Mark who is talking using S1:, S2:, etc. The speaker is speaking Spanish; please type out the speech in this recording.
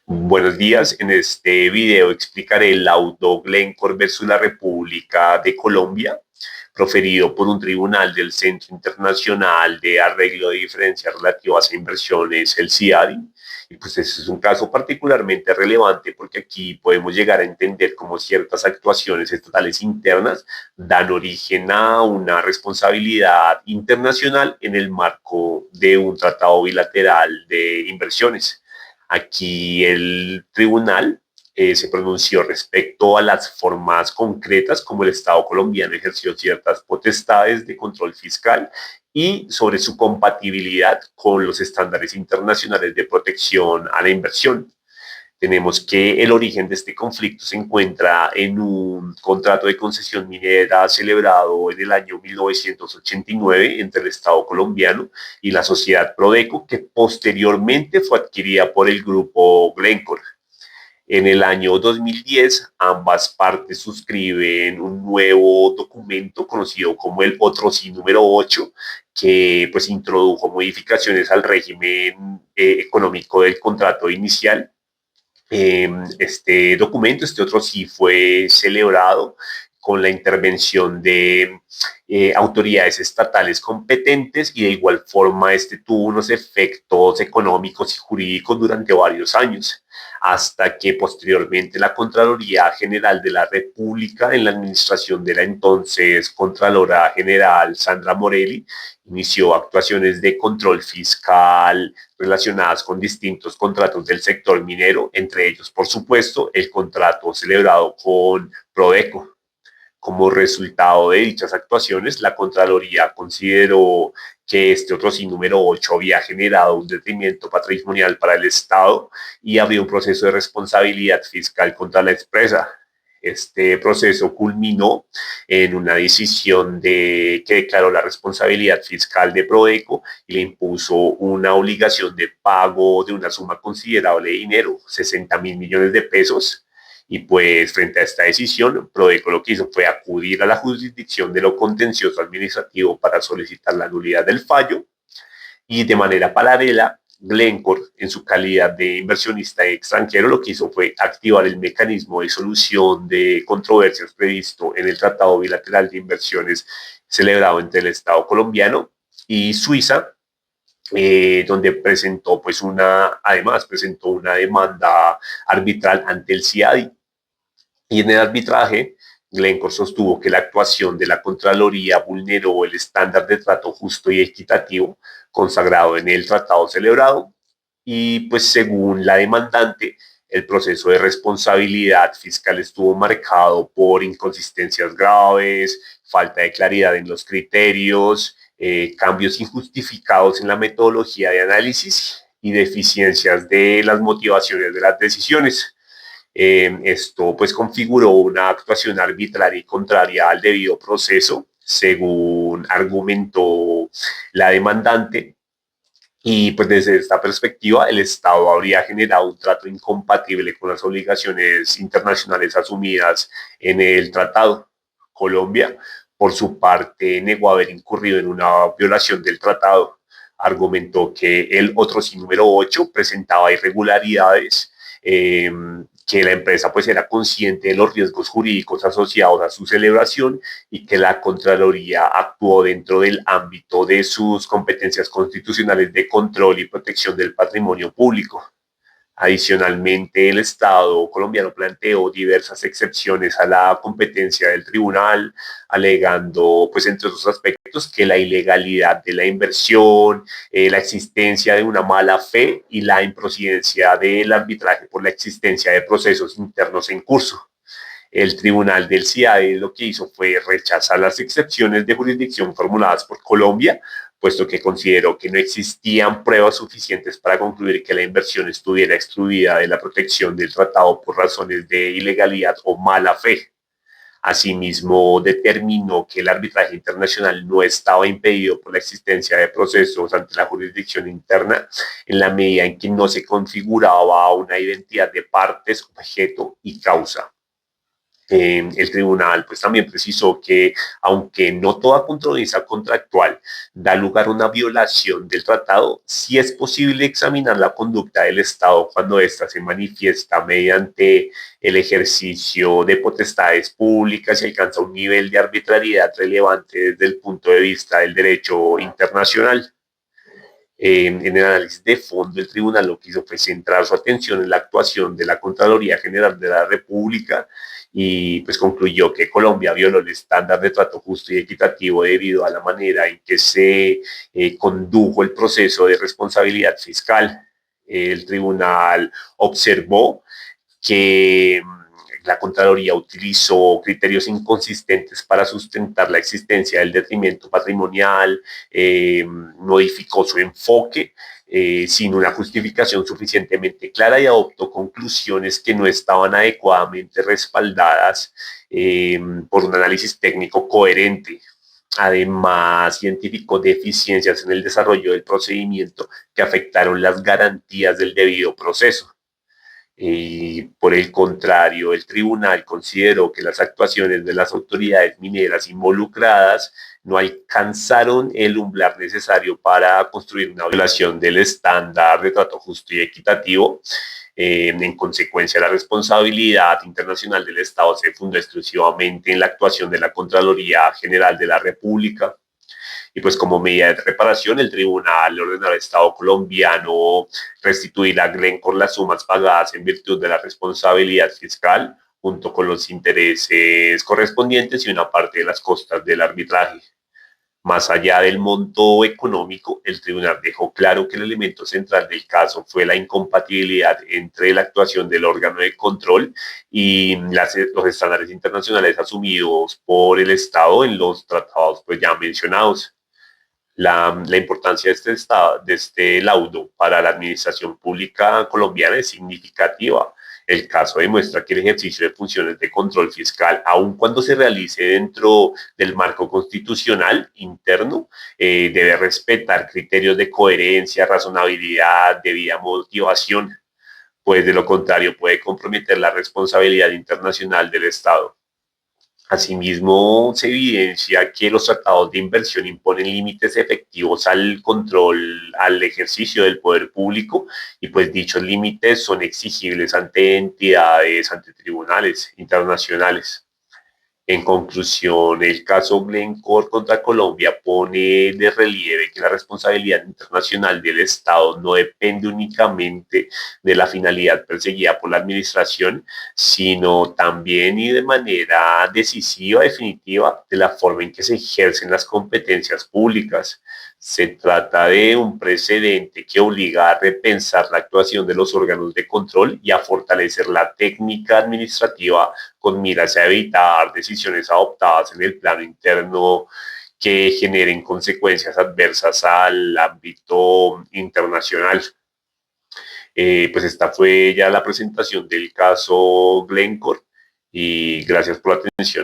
S1: Buenos días, en este video explicaré el laudo Glencore versus la República de Colombia, proferido por un tribunal del Centro Internacional de Arreglo de Diferencias Relativas a Inversiones, el CIARI. Y pues ese es un caso particularmente relevante porque aquí podemos llegar a entender cómo ciertas actuaciones estatales internas dan origen a una responsabilidad internacional en el marco de un tratado bilateral de inversiones. Aquí el tribunal se pronunció respecto a las formas concretas como el Estado colombiano ejerció ciertas potestades de control fiscal y sobre su compatibilidad con los estándares internacionales de protección a la inversión. Tenemos que el origen de este conflicto se encuentra en un contrato de concesión minera celebrado en el año 1989 entre el Estado colombiano y la sociedad Prodeco, que posteriormente fue adquirida por el grupo Glencore. En el año 2010, ambas partes suscriben un nuevo documento conocido como el Otro Sí número 8, que pues introdujo modificaciones al régimen económico del contrato inicial. Este documento, este otro sí fue celebrado con la intervención de autoridades estatales competentes y de igual forma este tuvo unos efectos económicos y jurídicos durante varios años, hasta que posteriormente la Contraloría General de la República, en la administración de la entonces Contralora General Sandra Morelli, inició actuaciones de control fiscal relacionadas con distintos contratos del sector minero, entre ellos, por supuesto, el contrato celebrado con Prodeco. Como resultado de dichas actuaciones, la Contraloría consideró que este otro sí número 8 había generado un detrimento patrimonial para el Estado y abrió un proceso de responsabilidad fiscal contra la empresa. Este proceso culminó en una decisión que declaró la responsabilidad fiscal de Prodeco y le impuso una obligación de pago de una suma considerable de dinero, 60.000 millones de pesos. Y pues frente a esta decisión, Prodeco lo que hizo fue acudir a la jurisdicción de lo contencioso administrativo para solicitar la nulidad del fallo y de manera paralela, Glencore, en su calidad de inversionista extranjero, lo que hizo fue activar el mecanismo de solución de controversias previsto en el Tratado Bilateral de Inversiones celebrado entre el Estado colombiano y Suiza, donde presentó pues además presentó una demanda arbitral ante el CIADI. Y en el arbitraje, Glencore sostuvo que la actuación de la Contraloría vulneró el estándar de trato justo y equitativo consagrado en el tratado celebrado y pues según la demandante, el proceso de responsabilidad fiscal estuvo marcado por inconsistencias graves, falta de claridad en los criterios, cambios injustificados en la metodología de análisis y deficiencias de las motivaciones de las decisiones. Esto pues configuró una actuación arbitraria y contraria al debido proceso, según argumentó la demandante, y pues desde esta perspectiva el Estado habría generado un trato incompatible con las obligaciones internacionales asumidas en el tratado. Colombia, por su parte, negó haber incurrido en una violación del tratado. Argumentó que el otro sí número 8 presentaba irregularidades, que la empresa pues era consciente de los riesgos jurídicos asociados a su celebración y que la Contraloría actuó dentro del ámbito de sus competencias constitucionales de control y protección del patrimonio público. Adicionalmente, el Estado colombiano planteó diversas excepciones a la competencia del tribunal, alegando, pues, entre otros aspectos, que la ilegalidad de la inversión, la existencia de una mala fe y la improcedencia del arbitraje por la existencia de procesos internos en curso. El tribunal del CIADE lo que hizo fue rechazar las excepciones de jurisdicción formuladas por Colombia, puesto que consideró que no existían pruebas suficientes para concluir que la inversión estuviera excluida de la protección del tratado por razones de ilegalidad o mala fe. Asimismo, determinó que el arbitraje internacional no estaba impedido por la existencia de procesos ante la jurisdicción interna en la medida en que no se configuraba una identidad de partes, objeto y causa. El tribunal pues también precisó que aunque no toda controversia contractual da lugar a una violación del tratado, sí es posible examinar la conducta del Estado cuando ésta se manifiesta mediante el ejercicio de potestades públicas y alcanza un nivel de arbitrariedad relevante desde el punto de vista del derecho internacional. En el análisis de fondo, el tribunal lo que hizo fue centrar su atención en la actuación de la Contraloría General de la República y pues concluyó que Colombia violó el estándar de trato justo y equitativo debido a la manera en que se condujo el proceso de responsabilidad fiscal. El tribunal observó que la Contraloría utilizó criterios inconsistentes para sustentar la existencia del detrimento patrimonial, modificó su enfoque sin una justificación suficientemente clara y adoptó conclusiones que no estaban adecuadamente respaldadas por un análisis técnico coherente. Además, identificó deficiencias en el desarrollo del procedimiento que afectaron las garantías del debido proceso. Y por el contrario, el tribunal consideró que las actuaciones de las autoridades mineras involucradas no alcanzaron el umbral necesario para construir una violación del estándar de trato justo y equitativo. En consecuencia, la responsabilidad internacional del Estado se fundó exclusivamente en la actuación de la Contraloría General de la República. Y pues como medida de reparación, el tribunal le ordenó al Estado colombiano restituir a Glencore las sumas pagadas en virtud de la responsabilidad fiscal, junto con los intereses correspondientes y una parte de las costas del arbitraje. Más allá del monto económico, el tribunal dejó claro que el elemento central del caso fue la incompatibilidad entre la actuación del órgano de control y los estándares internacionales asumidos por el Estado en los tratados pues ya mencionados. La importancia de este laudo para la administración pública colombiana es significativa. El caso demuestra que el ejercicio de funciones de control fiscal, aun cuando se realice dentro del marco constitucional interno, debe respetar criterios de coherencia, razonabilidad, debida motivación, pues de lo contrario puede comprometer la responsabilidad internacional del Estado. Asimismo, se evidencia que los tratados de inversión imponen límites efectivos al control, al ejercicio del poder público, y pues dichos límites son exigibles ante entidades, ante tribunales internacionales. En conclusión, el caso Glencore contra Colombia pone de relieve que la responsabilidad internacional del Estado no depende únicamente de la finalidad perseguida por la administración, sino también y de manera decisiva, definitiva, de la forma en que se ejercen las competencias públicas. Se trata de un precedente que obliga a repensar la actuación de los órganos de control y a fortalecer la técnica administrativa con miras a evitar decisiones adoptadas en el plano interno que generen consecuencias adversas al ámbito internacional. Pues esta fue ya la presentación del caso Glencore y gracias por la atención.